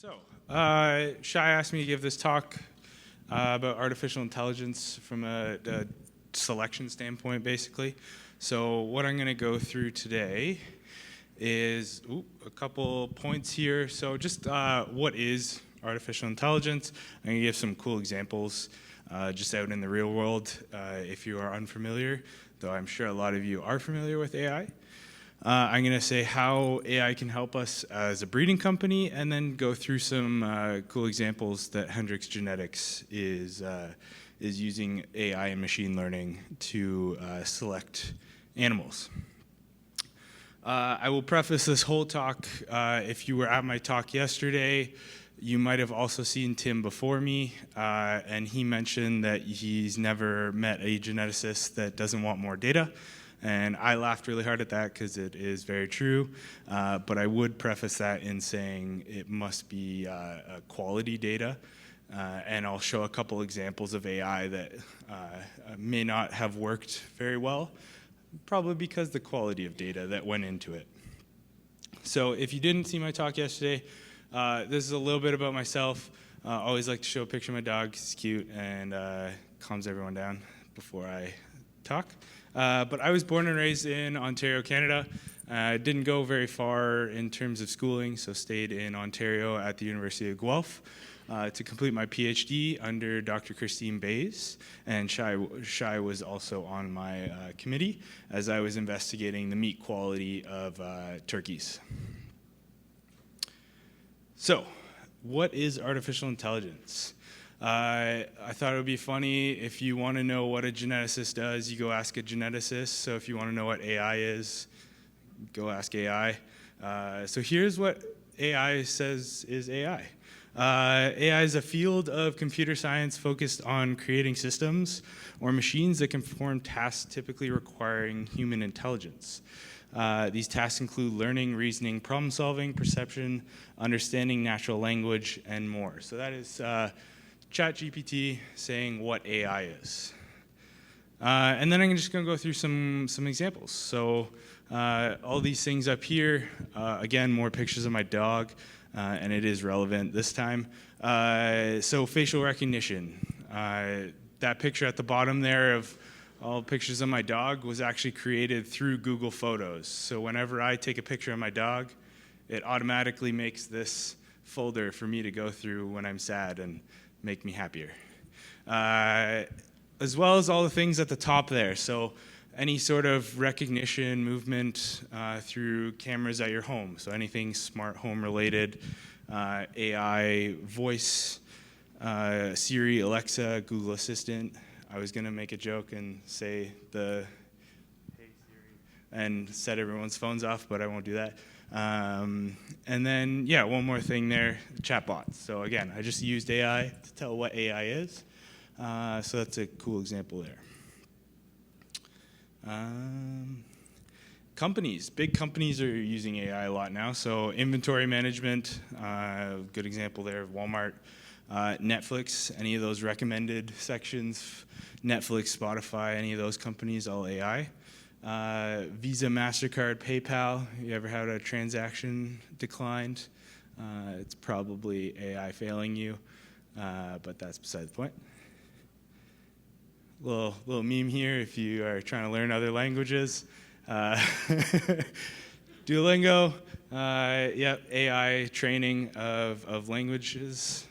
So, Shai asked me to give this talk about artificial intelligence from a selection standpoint, basically. So what I'm going to go through today is a couple points here. So just what is artificial intelligence? I'm going to give some cool examples just out in the real world if you are unfamiliar, though I'm sure a lot of you are familiar with AI. I'm going to say how AI can help us as a breeding company, and then go through some cool examples that Hendrix Genetics is using AI and machine learning to select animals. I will preface this whole talk, if you were at my talk yesterday, you might have also seen Tim before me, and he mentioned that he's never met a geneticist that doesn't want more data. And I laughed really hard at that because it is very true. But I would preface that in saying it must be quality data. And I'll show a couple examples of AI that may not have worked very well, probably because the quality of data that went into it. So if you didn't see my talk yesterday, this is a little bit about myself. I always like to show a picture of my dog. He's cute and calms everyone down before I talk. But I was born and raised in Ontario, Canada. Didn't go very far in terms of schooling, so stayed in Ontario at the University of Guelph to complete my PhD under Dr. Christine Bays. And Shai was also on my committee as I was investigating the meat quality of turkeys. So, what is artificial intelligence? I thought it would be funny if you want to know what a geneticist does, you go ask a geneticist. So if you want to know what AI is, go ask AI. So here's what AI says is AI. AI is a field of computer science focused on creating systems or machines that can perform tasks typically requiring human intelligence. These tasks include learning, reasoning, problem solving, perception, understanding natural language, and more. So that is ChatGPT saying what AI is. And then I'm just going to go through some examples. So all these things up here, again, more pictures of my dog, and it is relevant this time. So facial recognition. That picture at the bottom there of all pictures of my dog was actually created through Google Photos. So whenever I take a picture of my dog, it automatically makes this folder for me to go through when I'm sad and make me happier. As well as all the things at the top there. So any sort of recognition, movement through cameras at your home. So anything smart home related, AI, voice, Siri, Alexa, Google Assistant. I was gonna make a joke and say the hey Siri and set everyone's phones off, but I won't do that. And then, yeah, one more thing there, chatbots. So again, I just used AI to tell what AI is. So that's a cool example there. Companies, big companies are using AI a lot now. So inventory management, good example there of Walmart. Netflix, any of those recommended sections, Netflix, Spotify, any of those companies, all AI. Visa, MasterCard, PayPal, you ever had a transaction declined? It's probably AI failing you, but that's beside the point. Little meme here if you are trying to learn other languages. Duolingo, yep, AI training of languages.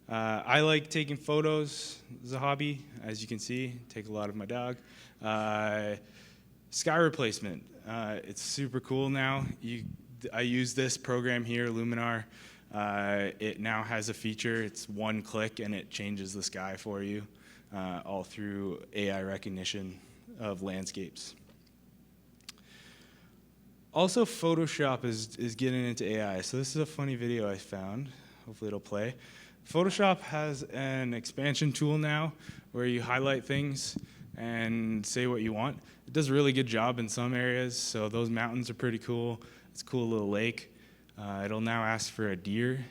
I like taking photos as a hobby, as you can see, take a lot of my dog. Sky replacement, it's super cool now. I use this program here, Luminar. It now has a feature, it's one click and it changes the sky for you, all through AI recognition of landscapes. Also, Photoshop is getting into AI. So this is a funny video I found. Hopefully it'll play. Photoshop has an expansion tool now where you highlight things and say what you want. It does a really good job in some areas, so those mountains are pretty cool. It's a cool little lake. It'll now ask for a deer,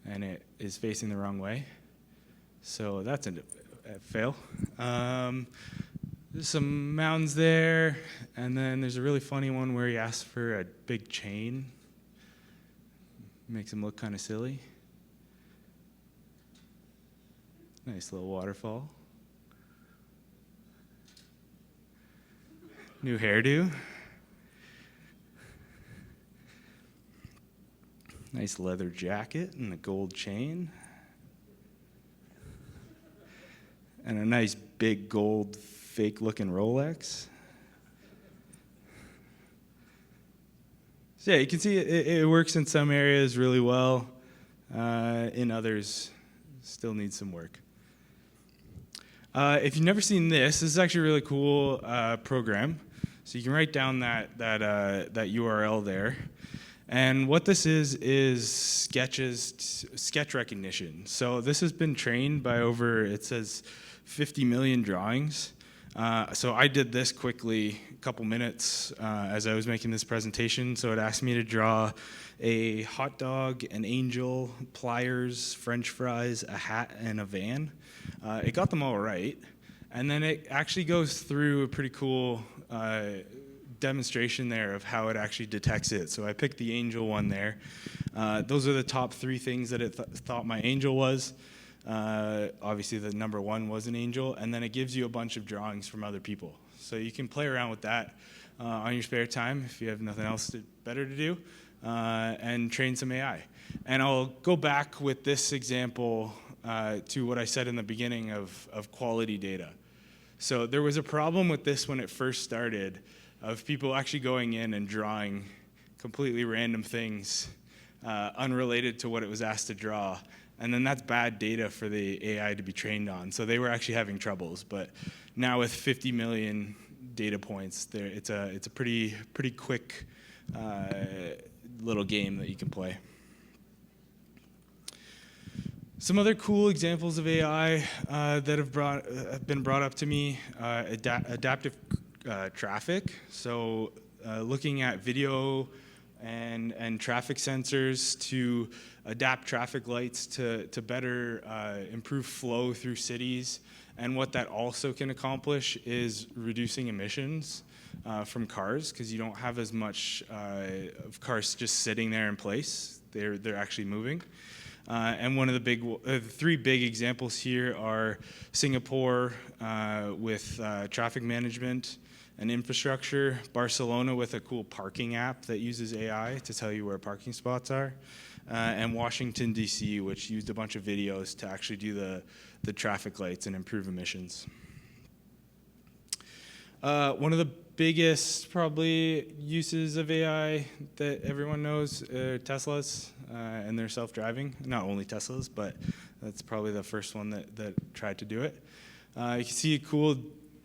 and it is facing the wrong way. So that's a fail. There's some mountains there, and then there's a really funny one where he asks for a big chain. Makes them look kind of silly. Nice little waterfall. New hairdo. Nice leather jacket and a gold chain. And a nice big gold fake looking Rolex. So yeah, you can see it works in some areas really well. In others, still needs some work. If you've never seen this is actually a really cool program. So you can write down that URL there. And what this is sketch recognition. So this has been trained by over, it says, 50 million drawings. So I did this quickly, a couple minutes as I was making this presentation. So it asked me to draw a hot dog, an angel, pliers, French fries, a hat, and a van. It got them all right. And then it actually goes through a pretty cool demonstration there of how it actually detects it. So I picked the angel one there. Those are the top 3 things that it thought my angel was. Obviously the number 1 was an angel, and then it gives you a bunch of drawings from other people. So you can play around with that on your spare time if you have nothing else better to do, and train some AI. And I'll go back with this example to what I said in the beginning of quality data. So there was a problem with this when it first started, of people actually going in and drawing completely random things unrelated to what it was asked to draw. And then that's bad data for the AI to be trained on. So they were actually having troubles. But now with 50 million data points, it's a pretty quick little game that you can play. Some other cool examples of AI that have been brought up to me, adaptive traffic. So looking at video and traffic sensors to adapt traffic lights to better improve flow through cities. And what that also can accomplish is reducing emissions from cars, because you don't have as much of cars just sitting there in place. They're actually moving. And one of the 3 big examples here are Singapore with traffic management and infrastructure, Barcelona with a cool parking app that uses AI to tell you where parking spots are, and Washington, D.C., which used a bunch of videos to actually do the traffic lights and improve emissions. One of the biggest probably uses of AI that everyone knows are Teslas and their self-driving. Not only Teslas, but that's probably the first one that tried to do it. You can see a cool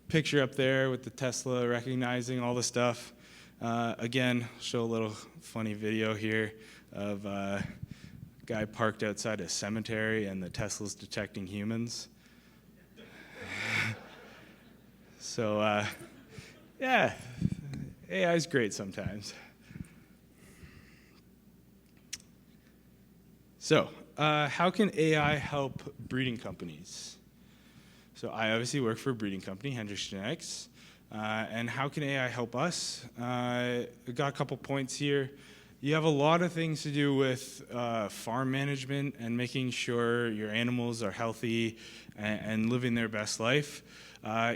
picture up there with the Tesla recognizing all the stuff. Again, show a little funny video here of a guy parked outside a cemetery and the Tesla's detecting humans. So yeah, AI is great sometimes. So how can AI help breeding companies? So I obviously work for a breeding company, Hendrix Genetics. And how can AI help us? I got a couple points here. You have a lot of things to do with farm management and making sure your animals are healthy and living their best life.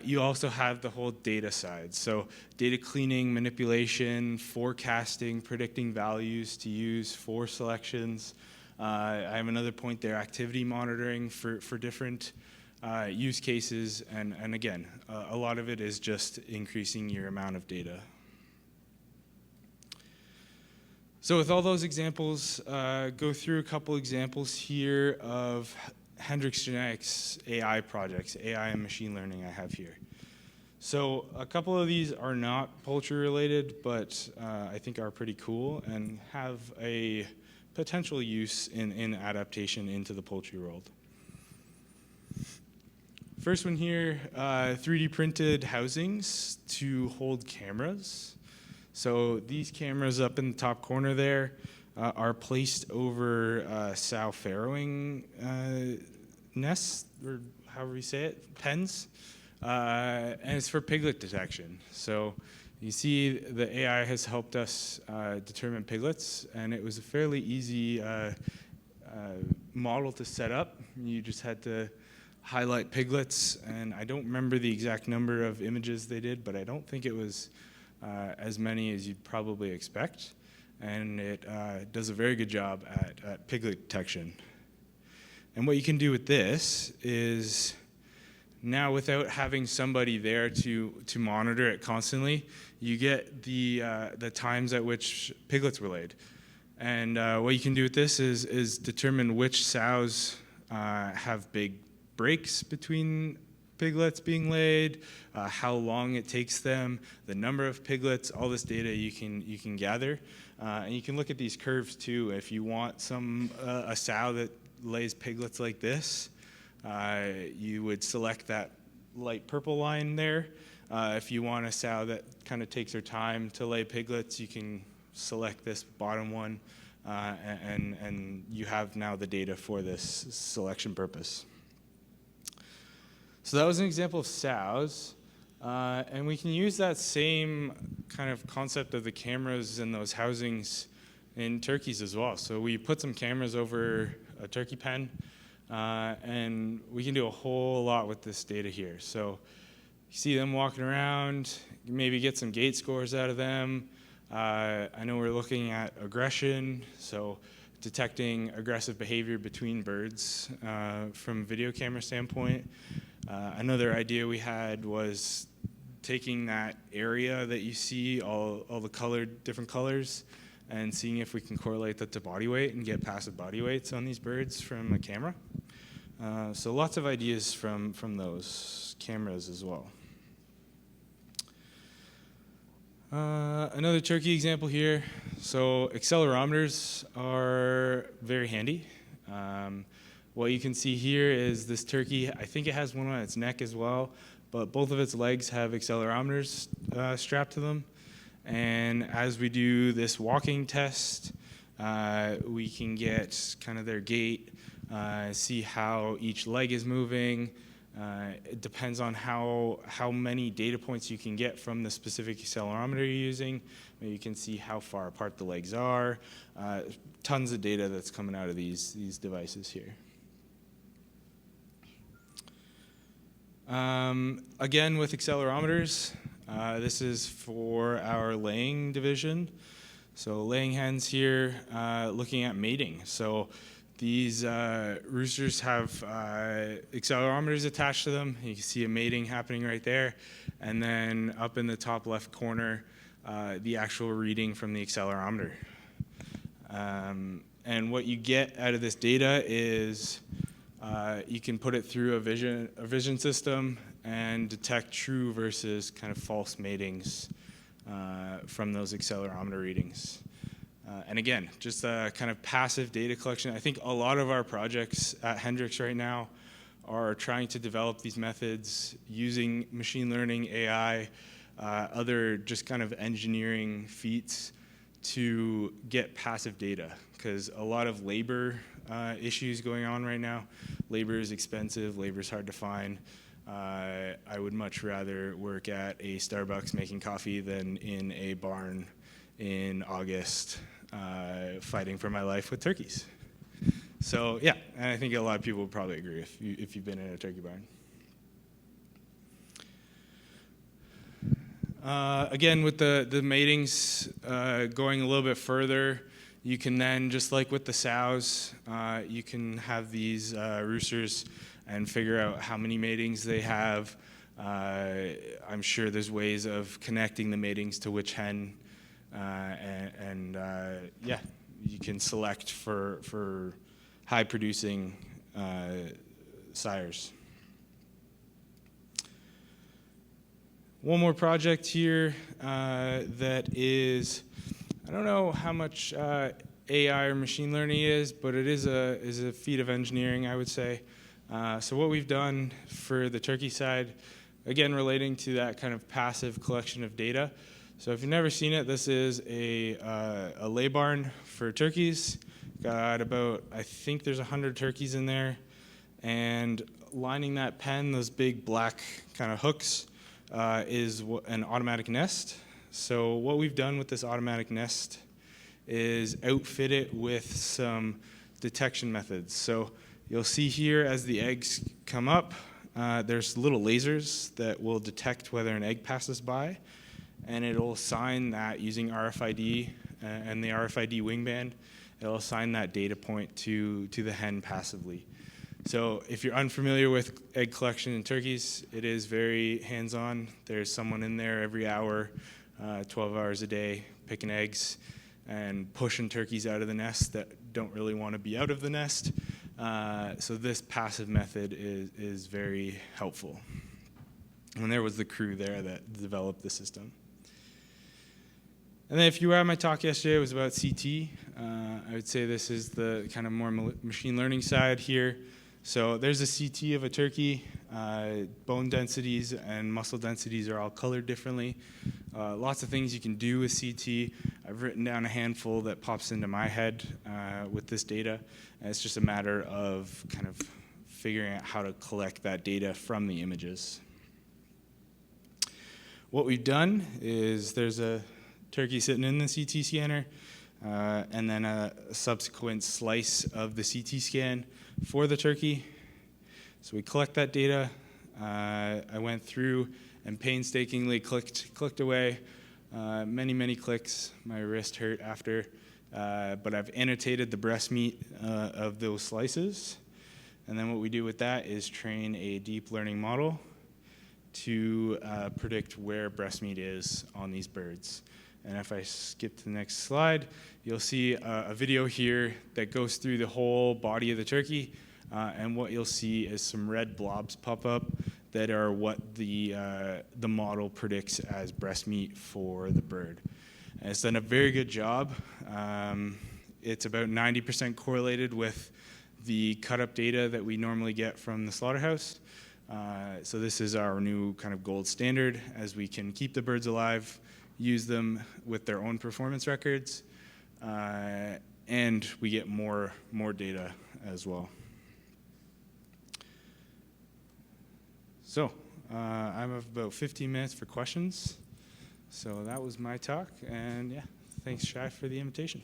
You also have the whole data side. So data cleaning, manipulation, forecasting, predicting values to use for selections. I have another point there, activity monitoring for different use cases, and again, a lot of it is just increasing your amount of data. So with all those examples, go through a couple examples here of Hendrix Genetics AI projects, AI and machine learning I have here. So a couple of these are not poultry related, but I think are pretty cool and have a potential use in adaptation into the poultry world. First one here, 3D printed housings to hold cameras. So these cameras up in the top corner there are placed over sow farrowing nests, or however you say it, pens, and it's for piglet detection. So You see the AI has helped us determine piglets, and it was a fairly easy model to set up. You just had to highlight piglets, and I don't remember the exact number of images they did, but I don't think it was as many as you'd probably expect. And it does a very good job at piglet detection. And what you can do with this is now, without having somebody there to monitor it constantly, you get the times at which piglets were laid. And what you can do with this is determine which sows have big breaks between piglets being laid, how long it takes them, the number of piglets, all this data you can gather. And you can look at these curves too. If you want a sow that lays piglets like this, you would select that light purple line there. If you want a sow that kind of takes her time to lay piglets, you can select this bottom one, and you have now the data for this selection purpose. So that was an example of sows, and we can use that same kind of concept of the cameras in those housings in turkeys as well. So we put some cameras over a turkey pen, and we can do a whole lot with this data here. So you see them walking around, maybe get some gait scores out of them. I know we're looking at aggression, so detecting aggressive behavior between birds from a video camera standpoint. Another idea we had was taking that area that you see, all the different colors, and seeing if we can correlate that to body weight and get passive body weights on these birds from a camera. So lots of ideas from those cameras as well. Another turkey example here. So accelerometers are very handy. What you can see here is this turkey. I think it has one on its neck as well, but both of its legs have accelerometers strapped to them. And as we do this walking test, we can get kind of their gait, see how each leg is moving. It depends on how many data points you can get from the specific accelerometer you're using. You can see how far apart the legs are. Tons of data that's coming out of these devices here. Again, with accelerometers, this is for our laying division. So laying hens here, looking at mating. So these roosters have accelerometers attached to them. You can see a mating happening right there. And then up in the top left corner, the actual reading from the accelerometer. And what you get out of this data is you can put it through a vision system and detect true versus kind of false matings from those accelerometer readings. And again, just a kind of passive data collection. I think a lot of our projects at Hendrix right now are trying to develop these methods using machine learning, AI, other just kind of engineering feats to get passive data, because a lot of labor issues going on right now. Labor is expensive, labor is hard to find. I would much rather work at a Starbucks making coffee than in a barn in August fighting for my life with turkeys. So yeah, and I think a lot of people would probably agree if you've been in a turkey barn. Again, with the matings going a little bit further, you can then, just like with the sows, you can have these roosters and figure out how many matings they have. I'm sure there's ways of connecting the matings to which hen, and yeah, you can select for high producing sires. One more project here that is, I don't know how much AI or machine learning is, but it is a feat of engineering, I would say. So what we've done for the turkey side, again relating to that kind of passive collection of data. So if you've never seen it, this is a lay barn for turkeys. Got about, I think there's 100 turkeys in there, and lining that pen, those big black kind of hooks, is an automatic nest. So what we've done with this automatic nest is outfit it with some detection methods. So you'll see here as the eggs come up, there's little lasers that will detect whether an egg passes by, and it'll assign that using RFID and the RFID wingband. It'll assign that data point to the hen passively. So if you're unfamiliar with egg collection in turkeys, it is very hands-on. There's someone in there every hour, 12 hours a day, picking eggs and pushing turkeys out of the nest that don't really want to be out of the nest. So this passive method is very helpful. And there was the crew there that developed the system. And then if you were at my talk yesterday, it was about CT. I would say this is the kind of more machine learning side here. So there's a CT of a turkey. Bone densities and muscle densities are all colored differently. Lots of things you can do with CT. I've written down a handful that pops into my head with this data. And it's just a matter of kind of figuring out how to collect that data from the images. What we've done is there's a turkey sitting in the CT scanner, and then a subsequent slice of the CT scan for the turkey. So we collect that data. I went through and painstakingly clicked away, many clicks. My wrist hurt after, but I've annotated the breast meat of those slices. And then what we do with that is train a deep learning model to predict where breast meat is on these birds. And if I skip to the next slide, you'll see a video here that goes through the whole body of the turkey. And what you'll see is some red blobs pop up that are what the model predicts as breast meat for the bird. And it's done a very good job. It's about 90% correlated with the cut-up data that we normally get from the slaughterhouse. So this is our new kind of gold standard, as we can keep the birds alive, use them with their own performance records, and we get more data as well. So I have about 15 minutes for questions. So that was my talk, and yeah, thanks, Shai, for the invitation.